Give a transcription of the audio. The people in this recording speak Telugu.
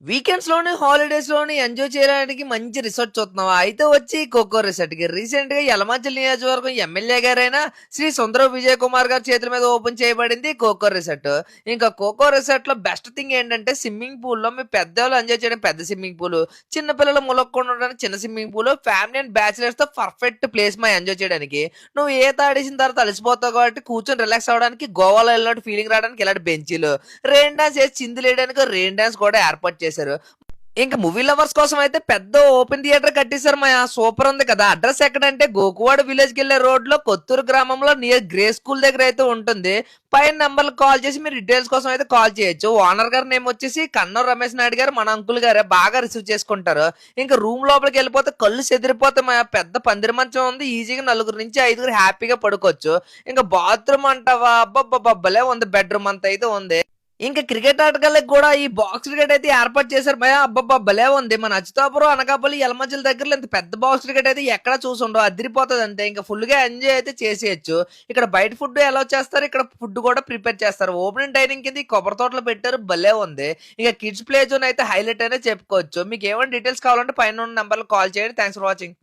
వీకెండ్స్ లోని హాలిడేస్ లోని ఎంజాయ్ చేయడానికి మంచి రిసార్ట్ చూస్తున్నావా? అయితే వచ్చి కోకో రిసార్ట్ కి రీసెంట్ గా యలమంచిలి నియోజకవర్గం ఎమ్మెల్యే గారైన శ్రీ సుందరం విజయ్ కుమార్ గారి చేతుల మీద ఓపెన్ చేయబడింది కోకో రిసార్ట్. ఇంకా కోకో రిసార్ట్ లో బెస్ట్ థింగ్ ఏంటంటే స్విమ్మింగ్ పూల్ లో మీ పెద్దవాళ్ళు ఎంజాయ్ చేయడం పెద్ద స్విమ్మింగ్ పూల్, చిన్న పిల్లలు ములక్కుండా ఉండడానికి చిన్న swimming pool, family and bachelors తో పర్ఫెక్ట్ ప్లేస్ మా ఎంజాయ్ చేయడానికి. నువ్వు ఈత ఆడేసిన తర్వాత అలసిపోతావు కాబట్టి కూర్చొని రిలాక్స్ అవ్వడానికి, గోవాలో వెళ్ళినట్టు ఫీలింగ్ రావడానికి ఇలాంటి బెంచీలు, రెయిన్ డాన్స్ చేసి చిందులేయడానికి రెయిన్ డాన్స్ కూడా ఏర్పాటు చేశారు. ఇంక మూవీ లవర్స్ కోసం అయితే పెద్ద ఓపెన్ థియేటర్ కట్టేశారు మాయా. సూపర్ ఉంది కదా. అడ్రస్ ఎక్కడంటే గోకువాడ విలేజ్ కి వెళ్లే రోడ్ లో కొత్తూరు గ్రామంలో నియర్ గ్రే స్కూల్ దగ్గర అయితే ఉంటుంది. పైన నంబర్లు కాల్ చేసి మీరు డీటెయిల్స్ కోసం అయితే కాల్ చేయొచ్చు. ఓనర్ గారి నేమ్ వచ్చేసి కన్నూరు రమేష్ నాయుడు గారు, మన అంకుల్ గారే బాగా రిసీవ్ చేసుకుంటారు. ఇంకా రూమ్ లోపలికి వెళ్ళిపోతే కళ్ళు చెదిరిపోతే మాయా. పెద్ద పందిరి మంచం ఉంది, ఈజీగా 4 నుంచి 5 హ్యాపీగా పడుకోవచ్చు. ఇంకా బాత్రూమ్ అంటావా, అబ్బబ్బబ్బలే ఉంది. బెడ్రూమ్ అంత అయితే ఉంది. ఇంకా క్రికెట్ ఆటగాళ్ళకి కూడా ఈ బాక్స్ క్రికెట్ అయితే ఏర్పాటు చేశారు భయ. అబ్బబ్బా భలే ఉంది. మన అచ్యుతాపురం, అనకాపల్లి, యలమంచిలి దగ్గరలో ఇంత పెద్ద బాక్స్ క్రికెట్ అయితే ఎక్కడ చూసుండవు. అదిరిపోతుంది అంతే. ఇంకా ఫుల్ గా ఎంజాయ్ అయితే చేసేయచ్చు. ఇక్కడ బయట ఫుడ్ ఎలా చేస్తారు, ఇక్కడ ఫుడ్ కూడా ప్రిపేర్ చేస్తారు. ఓపెనింగ్ డైనింగ్ కింద ఈ కొబ్బరి తోటలు పెట్టారు, భలే ఉంది. ఇక కిడ్స్ ప్లే జోన్ అయితే హైలైట్ అయినా చెప్పుకోవచ్చు. మీకు ఏమైనా డీటెయిల్స్ కావాలంటే పైన ఉన్న నెంబర్లు కాల్ చేయండి. Thanks for watching.